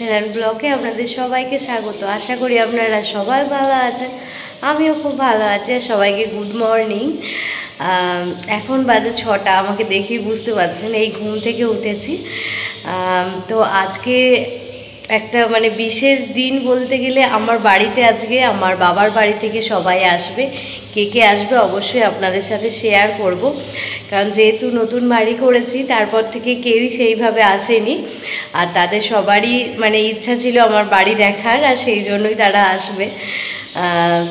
Channel ব্লগে আপনাদের সবাইকে স্বাগত। আশা করি আপনারা সবাই ভালো আছেন, আমিও খুব ভালো আছি। সবাইকে গুড মর্নিং। এখন বাজে 6টা, আমাকে দেখেই বুঝতে পারছেন এই ঘুম থেকে উঠেছি। তো আজকে একটা মানে বিশেষ দিন বলতে গেলে, আমার বাড়িতে আজকে আমার বাবার বাড়ি থেকে সবাই আসবে। কে কে আসবে অবশ্যই আপনাদের সাথে শেয়ার করব, কারণ যেহেতু নতুন বাড়ি করেছি তারপর থেকে কেউই সেইভাবে আসেনি, আর তাদের সবারই মানে ইচ্ছা ছিল আমার বাড়ি দেখার, আর সেই জন্যই তারা আসবে।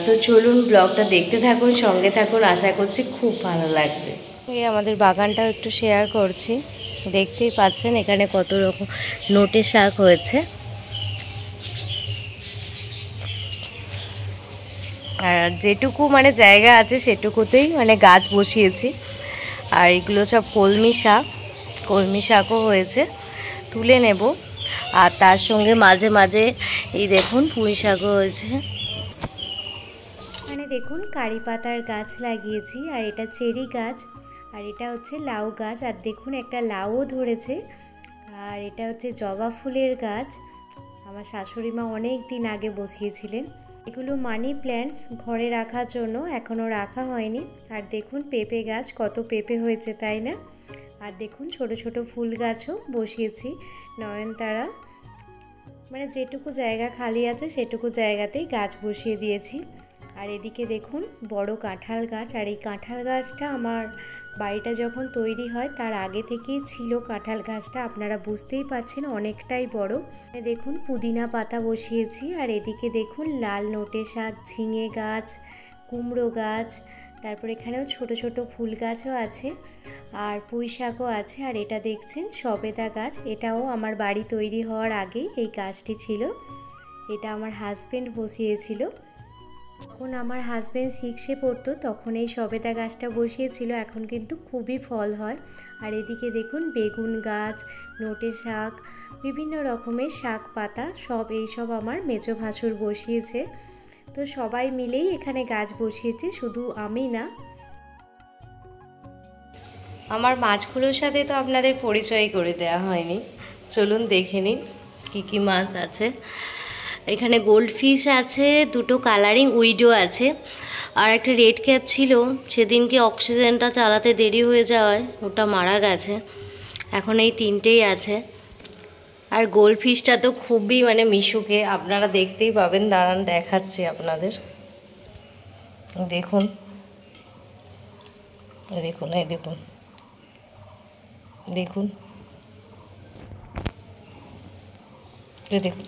তো চলুন ব্লগটা দেখতে থাকুন, সঙ্গে থাকুন, আশা করছি খুব ভালো লাগবে। এই আমাদের বাগানটাও একটু শেয়ার করছি, দেখতেই পাচ্ছেন এখানে কত রকম নোটে শাক হয়েছে। আর যেটুকু মানে জায়গা আছে সেটুকুতেই মানে গাছ বসিয়েছি। আর এগুলো সব কলমি শাকও হয়েছে, তুলে নেব। আর তার সঙ্গে মাঝে মাঝে এই দেখুন পুঁই শাকও হয়েছে। মানে দেখুন কারি পাতার গাছ লাগিয়েছি, আর এটা চেরি গাছ, আর এটা হচ্ছে লাউ গাছ। আর দেখুন একটা লাউও ধরেছে। আর এটা হচ্ছে জবা ফুলের গাছ, আমার শাশুড়ি মা অনেক দিন আগে বসিয়েছিলেন। এগুলো মানি প্ল্যান্টস, ঘরে রাখার জন্য, এখনও রাখা হয়নি। আর দেখুন পেঁপে গাছ, কত পেঁপে হয়েছে তাই না। আর দেখুন ছোট ছোট ফুল গাছও বসিয়েছি, নয়নতারা। মানে যেটুকু জায়গা খালি আছে সেটুকু জায়গাতেই গাছ বসিয়ে দিয়েছি। আর এদিকে দেখুন বড় কাঁঠাল গাছ, আর এই কাঁঠাল গাছটা আমার বাড়িটা যখন তৈরি হয় তার আগে থেকেই ছিল কাঁঠাল গাছটা, আপনারা বুঝতেই পারছেন অনেকটাই বড়। দেখুন পুদিনা পাতা বসিয়েছি। আর এদিকে দেখুন লাল নোটে শাক, ঝিঙে গাছ, কুমড়ো গাছ, তারপর এখানেও ছোট ছোট ফুল গাছও আছে, আর পুঁই শাকও আছে। আর এটা দেখছেন সবেদা গাছ, এটাও আমার বাড়ি তৈরি হওয়ার আগেই এই গাছটি ছিল। এটা আমার হাজব্যান্ড বসিয়েছিল, যখন আমার হাজব্যান্ড 6-এ পড়তো তখন এই সবেদা গাছটা বসিয়েছিল। এখন কিন্তু খুবই ফল হয়। আর এদিকে দেখুন বেগুন গাছ, নোটে শাক, বিভিন্ন রকমের শাক পাতা, এইসব আমার মেজো ভাসুর বসিয়েছে। তো সবাই মিলেই এখানে গাছ বসিয়েছে, শুধু আমি না। আমার মাছগুলোর সাথে তো আপনাদের পরিচয় করে দেওয়া হয়নি, চলুন দেখে নিন কী কী মাছ আছে। এখানে গোল্ড ফিশ আছে, দুটো কালারিং উইডো আছে, আর একটা রেড ক্যাপ ছিল, সেদিনকে অক্সিজেনটা চালাতে দেরি হয়ে যাওয়ায় ওটা মারা গেছে। এখন এই তিনটেই আছে। আর গোল্ড ফিশটা তো খুবই মানে মিশুকে, আপনারা দেখতেই পাবেন, দাঁড়ান দেখাচ্ছি আপনাদের। দেখুন দেখুন এই দেখুন দেখুন এই দেখুন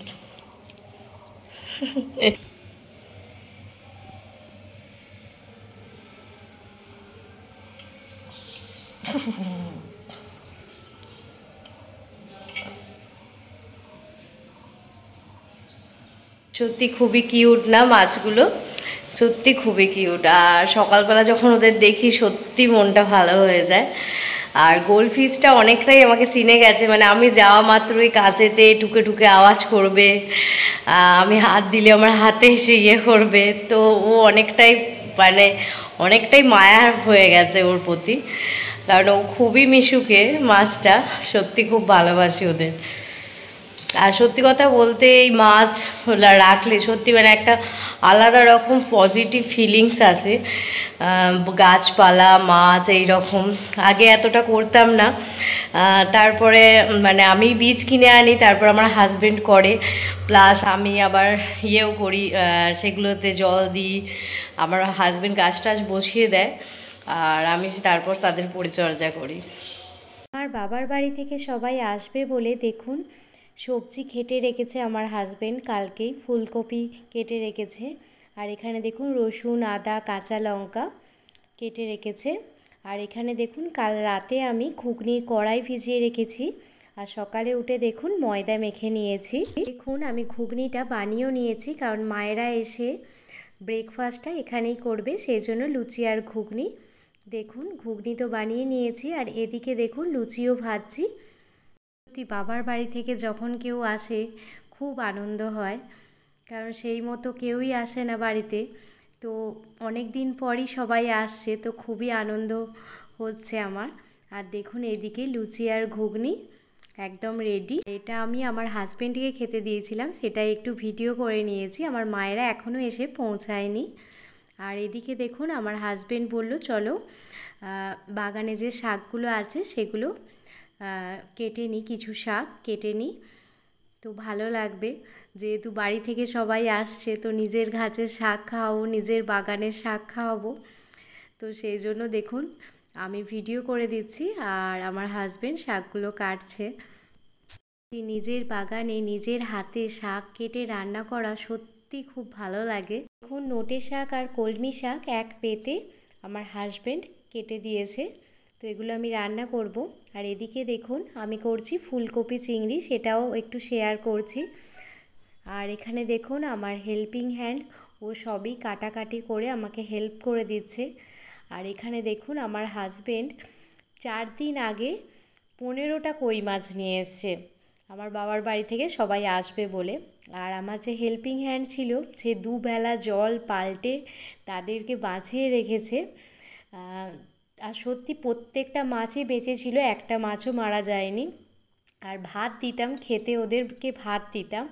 সত্যি খুবই কিউট না মাছগুলো, সত্যি খুবই কিউট। আর সকালবেলা যখন ওদের দেখি সত্যি মনটা ভালো হয়ে যায়। আর গোল্ড ফিশটা অনেকটাই আমাকে চিনে গেছে, মানে আমি যাওয়া মাত্রই কাছেতে টুকে টুকে আওয়াজ করবে, আমি হাত দিলে আমার হাতে এসে ইয়ে করবে। তো ও অনেকটাই মায়া হয়ে গেছে ওর প্রতি, কারণ ও খুবই মিশুকে মাছটা, সত্যি খুব ভালোবাসি ওদের। আর সত্যি কথা বলতে এই মাছ রাখলে সত্যি মানে একটা আলাদা রকম পজিটিভ ফিলিংস আসে। গাছপালা, মাছ, এই রকম আগে এতটা করতাম না। তারপরে মানে আমি বীজ কিনে আনি, তারপর আমার হাজবেন্ড করে, প্লাস আমি আবার ইয়েও করি, সেগুলোতে জল দিই, আমার হাজবেন্ড গাছ টাছ বসিয়ে দেয়, আর আমি তারপর তাদের পরিচর্যা করি। আমার বাবার বাড়ি থেকে সবাই আসবে বলে দেখুন সবজি কেটে রেখেছে আমার হাজবেন্ড, কালকেই ফুলকপি কেটে রেখেছে। আর এখানে দেখুন রসুন, আদা, কাঁচা লঙ্কা কেটে রেখেছে। আর এখানে দেখুন কাল রাতে আমি ঘুগনির কড়াই ভিজিয়ে রেখেছি, আর সকালে উঠে দেখুন ময়দা মেখে নিয়েছি। দেখুন আমি ঘুগনিটা বানিয়েও নিয়েছি, কারণ মায়েরা এসে ব্রেকফাস্টটা এখানেই করবে, সেই জন্য লুচি আর ঘুগনি। দেখুন ঘুগনি তো বানিয়ে নিয়েছি, আর এদিকে দেখুন লুচিও ভাজছি। বাবার বাড়ি থেকে যখন কেউ আসে খুব আনন্দ হয়, কারণ সেই মতো কেউই আসে না বাড়িতে। তো অনেক দিন পরই সবাই আসছে, তো খুবই আনন্দ হচ্ছে আমার। আর দেখুন এদিকে লুচি আর ঘুগনি একদম রেডি। এটা আমি আমার হাজবেন্ডকে খেতে দিয়েছিলাম, সেটাই একটু ভিডিও করে নিয়েছি। আমার মায়েরা এখনও এসে পৌঁছায়নি। আর এদিকে দেখুন আমার হাজবেন্ড বলল চলো বাগানে যে শাকগুলো আছে সেগুলো কেটে নিই, কিছু শাক কেটে নিই, তো ভালো লাগবে। যেহেতু বাড়ি থেকে সবাই আসছে, তো নিজের গাছের শাক খাওয়াবো, নিজের বাগানের শাক খাওয়াবো, তো সেই জন্য দেখুন আমি ভিডিও করে দিচ্ছি আর আমার হাজবেন্ড শাকগুলো কাটছে। নিজের বাগানে নিজের হাতে শাক কেটে রান্না করা সত্যি খুব ভালো লাগে। দেখুন নোটে শাক আর কলমি শাক এক পেতে আমার হাজবেন্ড কেটে দিয়েছে, তো এগুলো আমি রান্না করব। আর এদিকে দেখুন আমি করছি ফুলকপি চিংড়ি, সেটাও একটু শেয়ার করছি। আর এখানে দেখুন আমার হেল্পিং হ্যান্ড, ও সবই কাটাকাটি করে আমাকে হেল্প করে দিচ্ছে। আর এখানে দেখুন আমার হাজবেন্ড 4 দিন আগে 15টা কই মাছ নিয়ে এসছে আমার বাবার বাড়ি থেকে সবাই আসবে বলে। আর আমার যে হেল্পিং হ্যান্ড ছিল সে দুবেলা জল পাল্টে তাদেরকে বাঁচিয়ে রেখেছে। আর সত্যি প্রত্যেকটা মাছই বেঁচে ছিল, একটা মাছও মারা যায়নি। আর ভাত দিতাম খেতে, ওদেরকে ভাত দিতাম,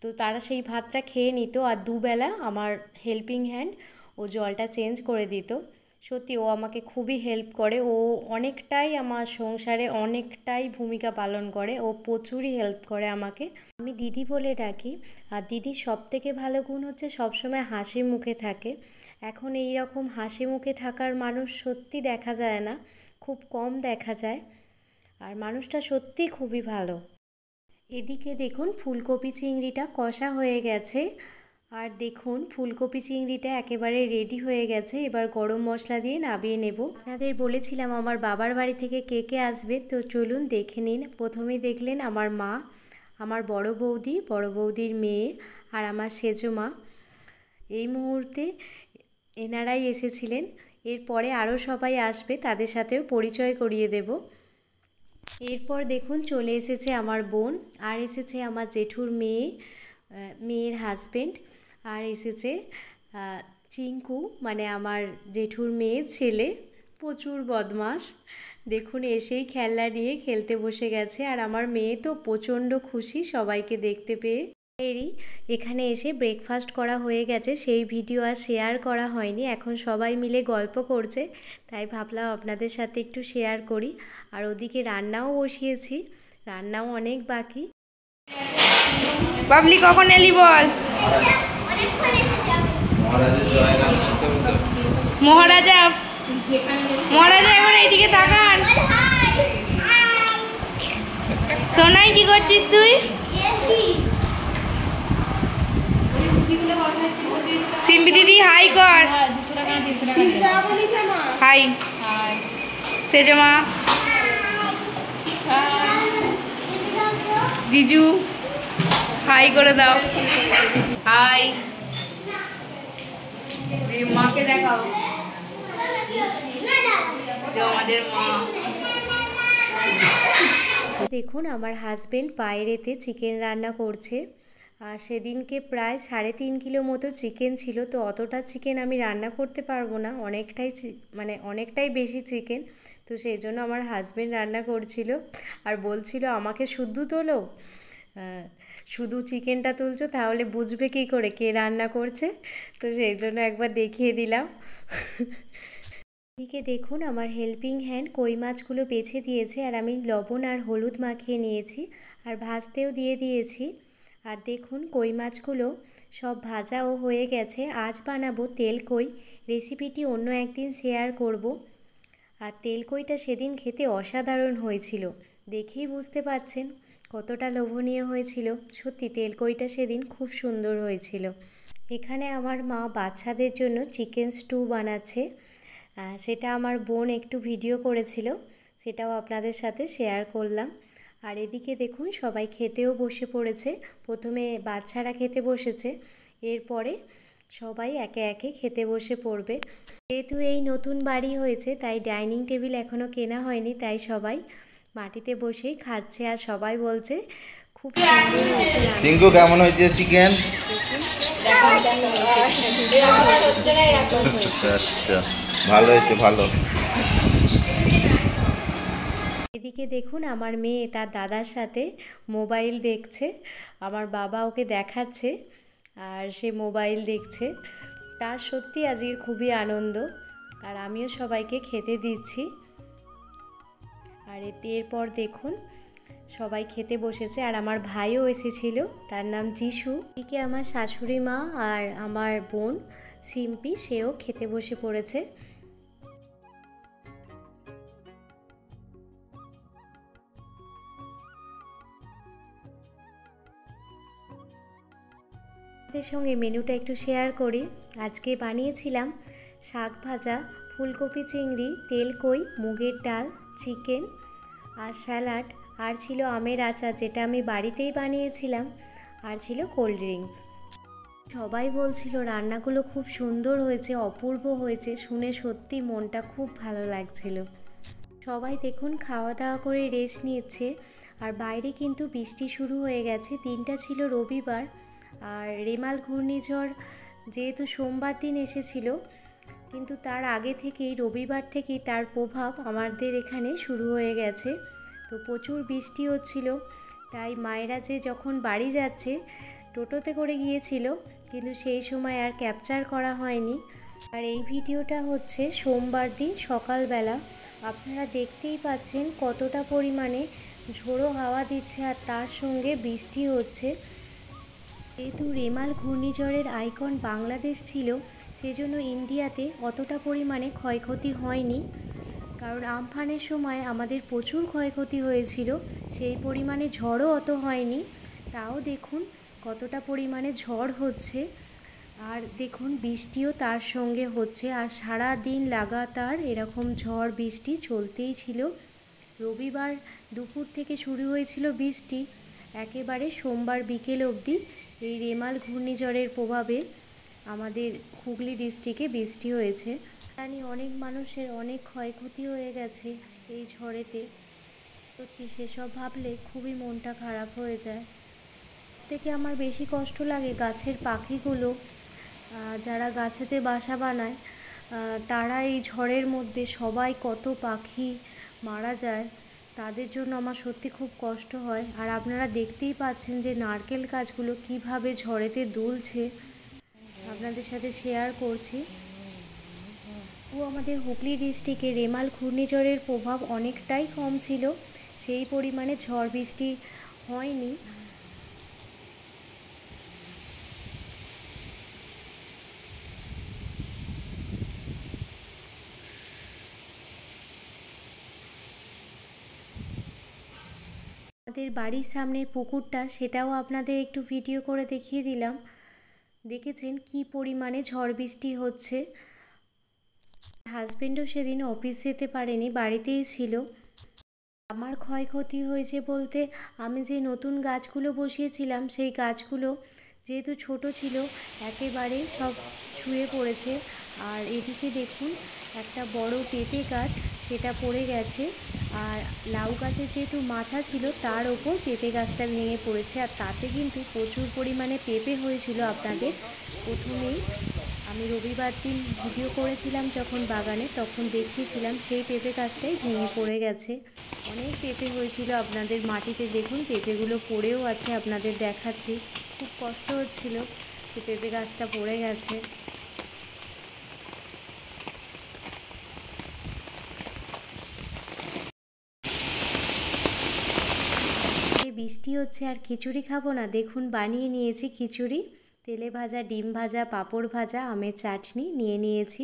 তো তারা সেই ভাতটা খেয়ে নিত। আর দুবেলা আমার হেল্পিং হ্যান্ড ও জলটা চেঞ্জ করে দিত। সত্যি ও আমাকে খুবই হেল্প করে, ও অনেকটাই আমার সংসারে অনেকটাই ভূমিকা পালন করে, ও প্রচুরই হেল্প করে আমাকে। আমি দিদি বলে ডাকি। আর দিদির সবথেকে ভালো গুণ হচ্ছে সবসময় হাসি মুখে থাকে। এখন এই রকম হাসি মুখে থাকার মানুষ সত্যি দেখা যায় না, খুব কম দেখা যায়। আর মানুষটা সত্যি খুবই ভালো। এদিকে দেখুন ফুলকপি চিংড়িটা কষা হয়ে গেছে। আর দেখুন ফুলকপি চিংড়িটা একেবারে রেডি হয়ে গেছে। এবার গরম মশলা দিয়ে নামিয়ে নেব। আপনাদের বলেছিলাম আমার বাবার বাড়ি থেকে কে কে আসবে, তো চলুন দেখে নিন। প্রথমেই দেখলেন আমার মা, আমার বড় বৌদি, বড় বৌদির মেয়ে আর আমার সেজো মা। এই মুহূর্তে এনারাই এসেছিলেন। এরপরে আরও সবাই আসবে, তাদের সাথেও পরিচয় করিয়ে দেব। এরপর দেখুন চলে এসেছে আমার বোন, আর এসেছে আমার জেঠুর মেয়ের হাজবেন্ড, আর এসেছে চিঙ্কু মানে আমার জেঠুর মেয়ের ছেলে, প্রচুর বদমাস। দেখুন এসেই খেলনা নিয়ে খেলতে বসে গেছে। আর আমার মেয়ে তো প্রচণ্ড খুশি সবাইকে দেখতে পেয়ে। এখানে এসে ব্রেকফাস্ট করা হয়ে গেছে, সেই ভিডিও আর শেয়ার করা হয়নি। এখন সবাই মিলে গল্প করছে, তাই ভাবলাম আপনাদের সাথে একটু শেয়ার করি। আর ওদিকে রান্নাও বসিয়েছি, রান্নাও অনেক বাকি। বাবলি কখন এলি বল? মহারাজা মহারাজা এখন এইদিকে তাকান। সোনাই কি করছিস তুই? সিম্বি দিদি হাই কর। হাই সেজো মা, জিজু হাই করে দাও। হাই মাকে দেখাও, আমাদের মা। দেখুন আমার হাজবেন্ড বাইরেতে চিকেন রান্না করছে। আর সেদিনকে প্রায় 3.5 কিলো মতো চিকেন ছিল, তো অতটা চিকেন আমি রান্না করতে পারবো না, অনেকটাই বেশি চিকেন, তো সেই জন্য আমার হাজবেন্ড রান্না করছিল। আর বলছিল আমাকে শুধু তোলো, শুধু চিকেনটা তুলছো তাহলে বুঝবে কী করে কে রান্না করছে, তো সেই জন্য একবার দেখিয়ে দিলাম। এদিকে দেখুন আমার হেল্পিং হ্যান্ড কই মাছগুলো বেছে দিয়েছে, আর আমি লবণ আর হলুদ মাখিয়ে নিয়েছি আর ভাজতেও দিয়ে দিয়েছি। আর দেখুন কই মাছগুলো সব ভাজাও হয়ে গেছে। আজ বানাবো তেল কই, রেসিপিটি অন্য একদিন শেয়ার করব। আর তেল কইটা সেদিন খেতে অসাধারণ হয়েছিল, দেখেই বুঝতে পারছেন কতটা লোভনীয় হয়েছিল। সত্যি তেল কইটা সেদিন খুব সুন্দর হয়েছিল। এখানে আমার মা বাচ্চাদের জন্য চিকেন স্টু বানাচ্ছে, সেটা আমার বোন একটু ভিডিও করেছিল, সেটাও আপনাদের সাথে শেয়ার করলাম। আর এদিকে দেখুন সবাই খেতেও বসে পড়েছে। প্রথমে বাচ্চারা খেতে বসেছে, এরপরে সবাই একে একে খেতে বসে পড়বে। যেহেতু এই নতুন বাড়ি হয়েছে তাই ডাইনিং টেবিল এখনও কেনা হয়নি, তাই সবাই মাটিতে বসেই খাচ্ছে। আর সবাই বলছে খুব সুন্দর হয়েছে। চিঙ্কু কেমন হয়েছে চিকেন? আচ্ছা ভালো হয়েছে, ভালো। এদিকে দেখুন আমার মেয়ে তার দাদার সাথে মোবাইল দেখছে, আমার বাবা ওকে দেখাচ্ছে আর সে মোবাইল দেখছে। তার সত্যি আজকে খুবই আনন্দ, আর আমিও সবাইকে খেতে দিচ্ছি। আর এরপর দেখুন সবাই খেতে বসেছে, আর আমার ভাইও এসেছিল, তার নাম যিশু। এদিকে আমার শাশুড়ি মা আর আমার বোন সিম্পি, সেও খেতে বসে পড়েছে। আপনাদের সঙ্গে মেনুটা একটু শেয়ার করি। আজকে বানিয়েছিলাম শাক ভাজা, ফুলকপি চিংড়ি, তেলকই, মুগের ডাল, চিকেন আর স্যালাড, আর ছিল আমের আচার যেটা আমি বাড়িতেই বানিয়েছিলাম, আর ছিল কোল্ড ড্রিঙ্কস। সবাই বলছিল রান্নাগুলো খুব সুন্দর হয়েছে, অপূর্ব হয়েছে, শুনে সত্যি মনটা খুব ভালো লাগছিল। সবাই দেখুন খাওয়া দাওয়া করে রেস্ট নিচ্ছে, আর বাইরে কিন্তু বৃষ্টি শুরু হয়ে গেছে। দিনটা ছিল রবিবার, আর রেমাল ঘূর্ণিঝড় যেহেতু সোমবার দিন এসেছিল, কিন্তু তার আগে থেকেই রবিবার থেকেই তার প্রভাব আমাদের এখানে শুরু হয়ে গেছে। তো প্রচুর বৃষ্টি হচ্ছিল, তাই মায়েরা যে যখন বাড়ি যাচ্ছে টোটোতে করে গিয়েছিল, কিন্তু সেই সময় আর ক্যাপচার করা হয়নি। আর এই ভিডিওটা হচ্ছে সোমবার দিন সকালবেলা। আপনারা দেখতেই পাচ্ছেন কতটা পরিমাণে ঝোড়ো হাওয়া দিচ্ছে, আর তার সঙ্গে বৃষ্টি হচ্ছে। যেহেতু রেমাল ঘূর্ণিঝড়ের আইকন বাংলাদেশ ছিল, সেজন্য ইন্ডিয়াতে অতটা পরিমাণে ক্ষয়ক্ষতি হয়নি, কারণ আমফানের সময় আমাদের প্রচুর ক্ষয়ক্ষতি হয়েছিল। সেই পরিমাণে ঝড়ও অত হয়নি, তাও দেখুন কতটা পরিমাণে ঝড় হচ্ছে, আর দেখুন বৃষ্টিও তার সঙ্গে হচ্ছে। আর সারা দিন লাগাতার এরকম ঝড় বৃষ্টি চলতেই ছিল। রবিবার দুপুর থেকে শুরু হয়েছিল বৃষ্টি, একেবারে সোমবার বিকেল অবধি এই রেমাল ঘূর্ণিঝড়ের প্রভাবে আমাদের হুগলি ডিস্ট্রিক্টে বৃষ্টি হয়েছে। জানি অনেক মানুষের অনেক ক্ষয়ক্ষতি হয়ে গেছে এই ঝড়েতে। সত্যি সেসব ভাবলে খুবই মনটা খারাপ হয়ে যায়। থেকে আমার বেশি কষ্ট লাগে গাছের পাখিগুলো, যারা গাছেতে বাসা বানায়, তারা এই ঝড়ের মধ্যে সবাই কত পাখি মারা যায়, তাদের জন্য আমার সত্যি খুব কষ্ট হয়। আর আপনারা দেখতেই পাচ্ছেন যে নারকেল গাছগুলো কিভাবে ঝড়েতে দুলছে, আপনাদের সাথে শেয়ার করছি। আমাদের হুগলি ডিস্ট্রিক্টে রেমাল ঘূর্ণিঝড়ের প্রভাব অনেকটাই কম ছিল, সেই পরিমাণে ঝড় বৃষ্টি হয়নি। আমাদের বাড়ির সামনের পুকুরটা, সেটাও আপনাদের একটু ভিডিও করে দেখিয়ে দিলাম। দেখেছেন কি পরিমাণে ঝড় বৃষ্টি হচ্ছে। হাজবেন্ডও সেদিন অফিস যেতে পারেনি, বাড়িতেই ছিল। আমার ক্ষয়ক্ষতি হয়েছে বলতে, আমি যে নতুন গাছগুলো বসিয়েছিলাম সেই গাছগুলো যেহেতু ছোট ছিল, একেবারে সব শুয়ে পড়েছে। আর এদিকে দেখুন একটা বড় পেঁপে গাছ, সেটা পড়ে গেছে। আর লাউ গাছের যেহেতু মাচা ছিল, তার ওপর পেঁপে গাছটা ভেঙে পড়েছে। আর তাতে কিন্তু প্রচুর পরিমাণে পেঁপে হয়েছিল। আপনাদের প্রথমেই আমি রবিবার দিন ভিডিও করেছিলাম যখন বাগানে, তখন দেখিয়েছিলাম সেই পেঁপে গাছটাই ভেঙে পড়ে গেছে। অনেক পেঁপে হয়েছিল, আপনাদের মাটিতে দেখুন পেঁপেগুলো পড়েও আছে, আপনাদের দেখাচ্ছি। খুব কষ্ট হচ্ছিল যে পেঁপে গাছটা পড়ে গেছে। বৃষ্টি হচ্ছে আর খিচুড়ি খাবো না, দেখুন বানিয়ে নিয়েছি খিচুড়ি, তেলে ভাজা, ডিম ভাজা, পাঁপড় ভাজা, আমের চাটনি নিয়ে নিয়েছি।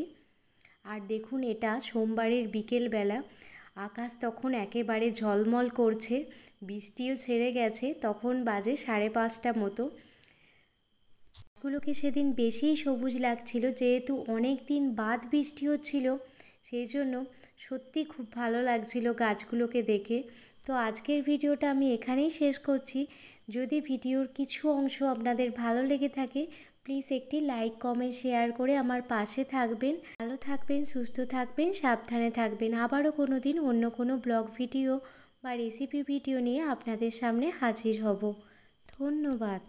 আর দেখুন এটা সোমবারের বিকেলবেলা, আকাশ তখন একেবারে ঝলমল করছে, বৃষ্টিও ছেড়ে গেছে, তখন বাজে 5:30 মতো। গাছগুলোকে সেদিন বেশিই সবুজ লাগছিল, যেহেতু অনেক দিন বাদ বৃষ্টি হচ্ছিল, সেই জন্য সত্যি খুব ভালো লাগছিল গাছগুলোকে দেখে। তো আজকের ভিডিওটা আমি এখানেই শেষ করছি। যদি ভিডিওর কিছু অংশ আপনাদের ভালো লেগে থাকে, প্লিজ একটি লাইক, কমেন্ট, শেয়ার করে আমার পাশে থাকবেন। ভালো থাকবেন, সুস্থ থাকবেন, সাবধানে থাকবেন। আবারও কোনো দিন অন্য কোনো ব্লগ ভিডিও বা রেসিপি ভিডিও নিয়ে আপনাদের সামনে হাজির হব। ধন্যবাদ।